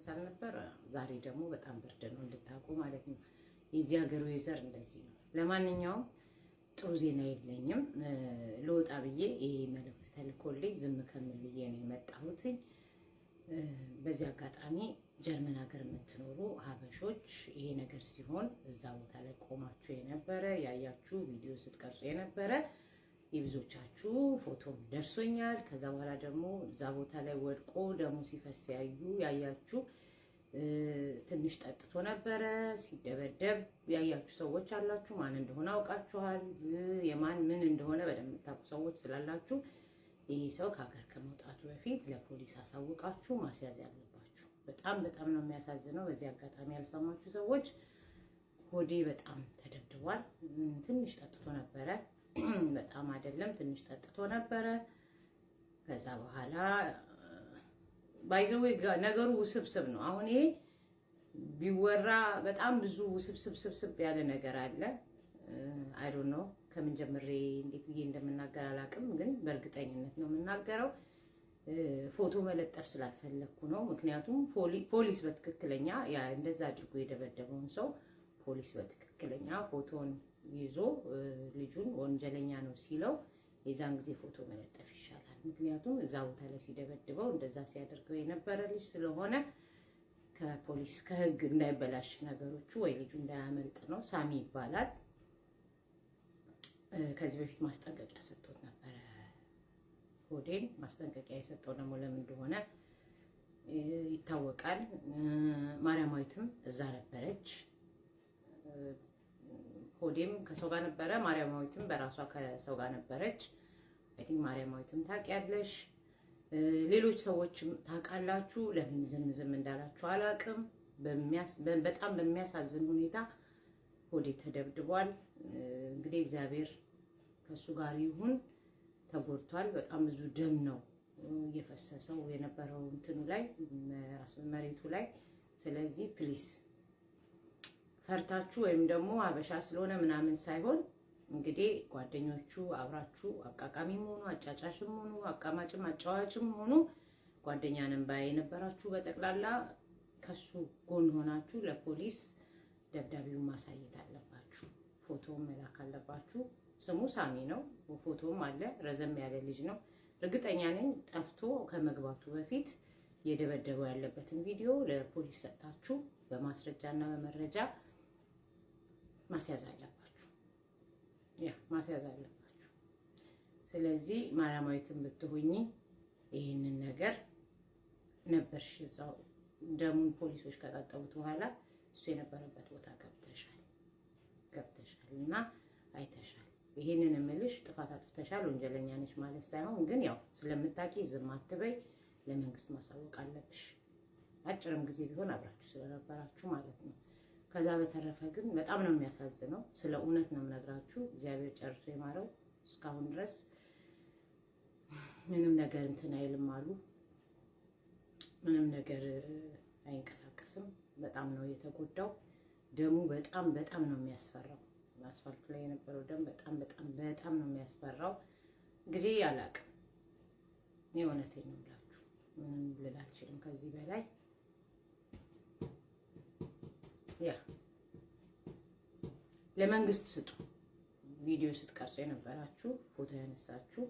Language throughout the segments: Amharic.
ይቀንሳል ነበር። ዛሬ ደግሞ በጣም ብርድ ነው እንድታውቁ ማለት ነው። የዚህ ሀገሩ የዘር እንደዚህ ነው። ለማንኛውም ጥሩ ዜና የለኝም። ልወጣ ብዬ ይሄ መልእክት ተልኮልኝ ዝም ከምል ብዬ ነው የመጣሁት። በዚህ አጋጣሚ ጀርመን ሀገር የምትኖሩ ሀበሾች ይሄ ነገር ሲሆን እዛ ቦታ ላይ ቆማችሁ የነበረ ያያችሁ ቪዲዮ ስትቀርጹ የነበረ የብዙዎቻችሁ ፎቶም ደርሶኛል። ከዛ በኋላ ደግሞ እዛ ቦታ ላይ ወድቆ ደሙ ሲፈስ ያያችሁ ትንሽ ጠጥቶ ነበረ ሲደበደብ ያያችሁ ሰዎች አላችሁ። ማን እንደሆነ አውቃችኋል። የማን ምን እንደሆነ በደንብ የምታውቁ ሰዎች ስላላችሁ ይህ ሰው ከሀገር ከመውጣቱ በፊት ለፖሊስ አሳውቃችሁ ማስያዝ ያለባችሁ። በጣም በጣም ነው የሚያሳዝነው። በዚህ አጋጣሚ ያልሰማችሁ ሰዎች ሆዴ በጣም ተደብድቧል። ትንሽ ጠጥቶ ነበረ፣ በጣም አይደለም ትንሽ ጠጥቶ ነበረ። ከዛ በኋላ ባይዘው ነገሩ ውስብስብ ነው። አሁን ይሄ ቢወራ በጣም ብዙ ውስብስብ ያለ ነገር አለ። አይ ዶንት ኖ ከምን ጀምሬ እንዴት ብዬ እንደምናገር አላውቅም፣ ግን በእርግጠኝነት ነው የምናገረው። ፎቶ መለጠፍ ስላልፈለኩ ነው። ምክንያቱም ፖሊስ በትክክለኛ እንደዛ አድርጎ የደበደበውን ሰው ፖሊስ በትክክለኛ ፎቶን ይዞ ልጁን ወንጀለኛ ነው ሲለው የዛን ጊዜ ፎቶ መለጠፍ ይሻላል። ምክንያቱም እዛ ቦታ ላይ ሲደበድበው እንደዛ ሲያደርገው የነበረ ልጅ ስለሆነ ከፖሊስ ከህግ እንዳይበላሽ ነገሮቹ ወይ ልጁ እንዳያመልጥ ነው። ሳሚ ይባላል። ከዚህ በፊት ማስጠንቀቂያ ሰጥቶት ነበረ። ሆዴን ማስጠንቀቂያ የሰጠው ደግሞ ለምን እንደሆነ ይታወቃል። ማርያማዊትም እዛ ነበረች። ሆዴም ከሰው ጋር ነበረ፣ ማርያማዊትም በራሷ ከሰው ጋር ነበረች። አይ ቲንክ ማርያማዊትም ታውቂያለሽ፣ ሌሎች ሰዎችም ታውቃላችሁ። ለምን ዝም እንዳላችሁ አላውቅም። በጣም በሚያሳዝን ሁኔታ ሆዴ ተደብድቧል። እንግዲህ እግዚአብሔር ከሱ ጋር ይሁን። ተጎድቷል። በጣም ብዙ ደም ነው እየፈሰሰው የነበረው እንትኑ ላይ መሬቱ ላይ። ስለዚህ ፕሊስ ፈርታችሁ ወይም ደግሞ አበሻ ስለሆነ ምናምን ሳይሆን እንግዲህ ጓደኞቹ አብራችሁ አቃቃሚም ሆኑ አጫጫሽም ሆኑ አቃማጭም አጫዋችም ሆኑ ጓደኛንም ባይ የነበራችሁ በጠቅላላ ከሱ ጎን ሆናችሁ ለፖሊስ ደብዳቤውን ማሳየት አለባችሁ። ፎቶውን መላክ አለባችሁ። ስሙ ሳሚ ነው፣ ፎቶም አለ። ረዘም ያለ ልጅ ነው። እርግጠኛ ነኝ ጠፍቶ ከመግባቱ በፊት የደበደበው ያለበትን ቪዲዮ ለፖሊስ ሰጣችሁ በማስረጃና በመረጃ ማስያዝ አለባችሁ። ማስያዝ አለባችሁ። ስለዚህ ማርያማዊትን ብትሆኚ ይህንን ነገር ነበርሽ እዛው ደሙን ፖሊሶች ከጣጠቡት በኋላ እሱ የነበረበት ቦታ ገብተሻል እና አይተሻል። ይሄንን እምልሽ ጥፋት አጥፍተሻል ወንጀለኛ ነሽ ማለት ሳይሆን፣ ግን ያው ስለምታቂ ዝም አትበይ፣ ለመንግስት ማሳወቅ አለብሽ። አጭርም ጊዜ ቢሆን አብራችሁ ስለነበራችሁ ማለት ነው። ከዛ በተረፈ ግን በጣም ነው የሚያሳዝነው። ስለ እውነት ነው የምነግራችሁ። እግዚአብሔር ጨርሶ የማረው። እስካሁን ድረስ ምንም ነገር እንትን አይልም አሉ። ምንም ነገር አይንቀሳቀስም። በጣም ነው የተጎዳው። ደሙ በጣም ነው የሚያስፈራው። አስፋልቱ ላይ የነበረው ደም በጣም ነው የሚያስፈራው። እንግዲህ አላቅም፣ የእውነቴን ነው ብላችሁ ምንም ልል አልችልም ከዚህ በላይ። ለመንግስት ስጡ። ቪዲዮ ስትቀርጹ የነበራችሁ ፎቶ ያነሳችሁ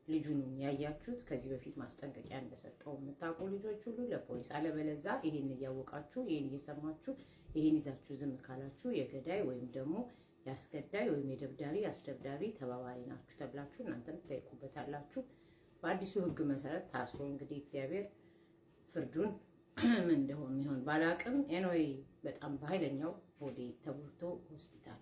ልጁን ያያችሁት ከዚህ በፊት ማስጠንቀቂያ እንደሰጠው የምታውቁ ልጆች ሁሉ ለፖሊስ፣ አለበለዛ ይሄን እያወቃችሁ ይሄን እየሰማችሁ ይሄን ይዛችሁ ዝም ካላችሁ የገዳይ ወይም ደግሞ ያስገዳይ ወይም የደብዳቢ አስደብዳቢ ተባባሪ ናችሁ ተብላችሁ እናንተም ትጠይቁበታላችሁ። በአዲሱ ህግ መሰረት ታስሮ እንግዲህ እግዚአብሔር ፍርዱን ምን እንደሆነ ይሆን ባላቅም። ኤንዌይ በጣም በኃይለኛው ሆዴ ተጎድቶ ሆስፒታል